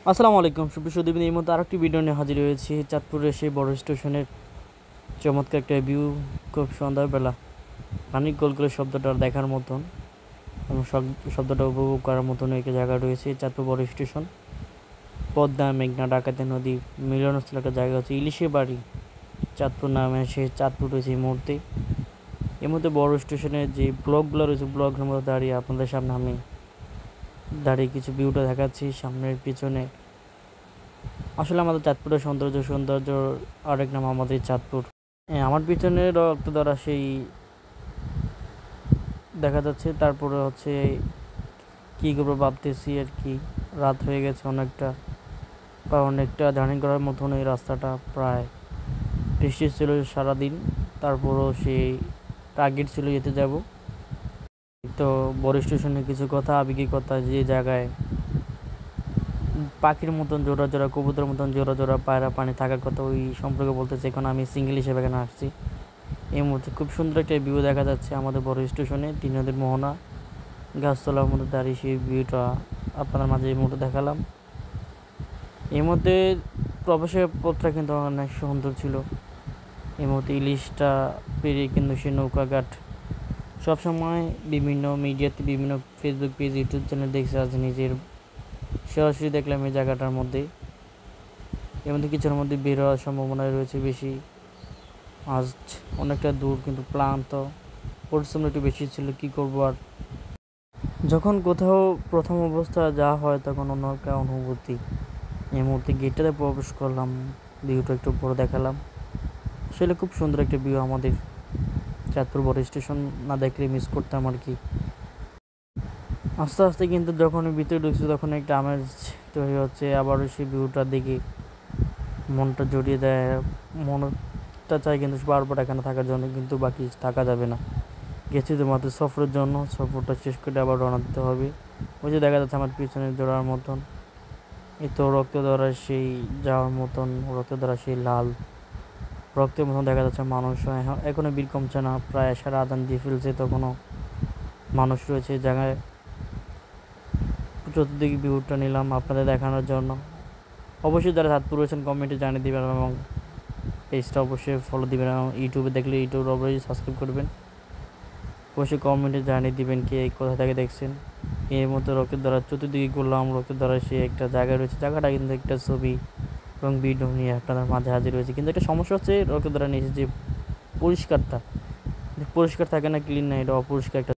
আসসালামু আলাইকুম সুপ্রিয় এই মতো আরেকটি ভিডিও নিয়ে হাজির হয়েছি চাঁদপুরের সেই বড় স্টেশনের চমৎকার একটা ভিউ। খুব সন্ধ্যাবেলা পানির গোলগুলো শব্দটা দেখার মতন এবং শব্দটা উপভোগ করার মতন একটি জায়গা রয়েছে চাঁদপুর বড় স্টেশন। পদ্মা মেঘনা ডাকাতি নদী মিলনস্থল একটা জায়গা হচ্ছে ইলিশে বাড়ি চাঁদপুর নামে সে চাঁদপুর রয়েছে এই মুহূর্তে। এর মধ্যে বড় স্টেশনের যে ব্লকগুলো রয়েছে ব্লকের মধ্যে দাঁড়িয়ে আপনাদের সামনে আমি দাঁড়িয়ে কিছু ভিউটা দেখাচ্ছি সামনের পিছনে। আসলে আমাদের চাঁদপুরের সৌন্দর্য আরেক নাম আমাদের চাঁদপুর। আমার পিছনে রক্তদ্বারা সেই দেখা যাচ্ছে। তারপরে হচ্ছে কী করবো ভাবতেছি আর কি, রাত হয়ে গেছে অনেকটা, বা অনেকটা জার্নি করার মতন এই রাস্তাটা। প্রায় বৃষ্টি ছিল সারাদিন, তারপরও সেই টার্গেট ছিল যেতে যাব। তো বড় স্টেশনে কিছু কথা আবেগিক কথা, যে জায়গায় পাখির মতন জোড়া জোড়া কবুতর মতন জোড়া জোড়া পায়রা পানি থাকার কথা, ওই সম্পর্কে বলতেছে। এখন আমি সিঙ্গেল হিসেবে এখানে আসছি। এই মুহূর্তে খুব সুন্দর একটা ভিউ দেখা যাচ্ছে আমাদের বড় স্টেশনে, তিন নদীর মোহনা গাছতলার মধ্যে দাঁড়িয়ে সেই ভিউটা আপনাদের মাঝে এই মুহূর্তে দেখালাম। এর মধ্যে প্রবেশের পথটা কিন্তু অনেক সুন্দর ছিল। এই মুহূর্তে ইলিশটা পেরিয়ে কিন্তু সে নৌকাঘাট সবসময় বিভিন্ন মিডিয়াতে, বিভিন্ন ফেসবুক পেজ, ইউটিউব চ্যানেল দেখছে, আজ নিজের সরাসরি দেখলাম এই জায়গাটার মধ্যে। এর মধ্যে কিছুর মধ্যে বের হওয়ার সম্ভাবনা রয়েছে বেশি। আজ অনেকটা দূর, কিন্তু ক্লান্ত, পরিশ্রম একটু বেশি ছিল, কি করব আর। যখন কোথাও প্রথম অবস্থা যা হয় তখন অন্য একটা অনুভূতি। এই মুহূর্তে গেটটাতে প্রবেশ করলাম, ভিউটা একটু বড় দেখালাম। আসলে খুব সুন্দর একটা ভিউ আমাদের চাঁদপুর বড় স্টেশন, না দেখলে মিস করতাম আর কি। আস্তে আস্তে কিন্তু যখন ভিতরে ঢুকছি তখন একটা আমেজ তৈরি হচ্ছে, আবারও সেই ভিউটা দেখে মনটা জড়িয়ে দেয়। মনটা চাই কিন্তু বারবার এখানে থাকার জন্য, কিন্তু বাকি থাকা যাবে না। গেছি তো মাত্র সফরের জন্য, সফরটা শেষ করে আবার রওনা দিতে হবে। ওই যে দেখা যাচ্ছে আমার পিছনে জোড়ার মতন, এই তো রক্তদ্বারা সেই যাওয়ার মতন, রক্তদ্বারা সেই লাল রক্তের মতন দেখা যাচ্ছে মানুষ। এখনও ভিড় কমছে না, প্রায় সারা আদান দিয়ে ফেলছে, তখনও মানুষ রয়েছে এই জায়গায়। চতুর্দিকে ভিউটা নিলাম আপনাদের দেখানোর জন্য। অবশ্যই যারা চাঁদপুর রয়েছেন কমেন্টে জানিয়ে দেবেন, এবং পেজটা অবশ্যই ফলো দিবেন, এবং ইউটিউবে দেখলে ইউটিউব অবশ্যই সাবস্ক্রাইব করবেন। অবশ্যই কমেন্টে জানিয়ে দিবেন কে কোথা থেকে দেখছেন। এর মধ্যে রকেট দ্বারা চতুর্দিকে ঘুরলাম, রকেট দ্বারা সে একটা জায়গা রয়েছে, জায়গাটা কিন্তু একটা ছবি এবং ভিডিও নিয়ে আপনাদের মাঝে হাজির হয়েছে। কিন্তু একটা সমস্যা হচ্ছে রকেট দ্বারা নিচে যে পরিষ্কার থাকে না, ক্লিন না, এটা অপরিষ্কার একটা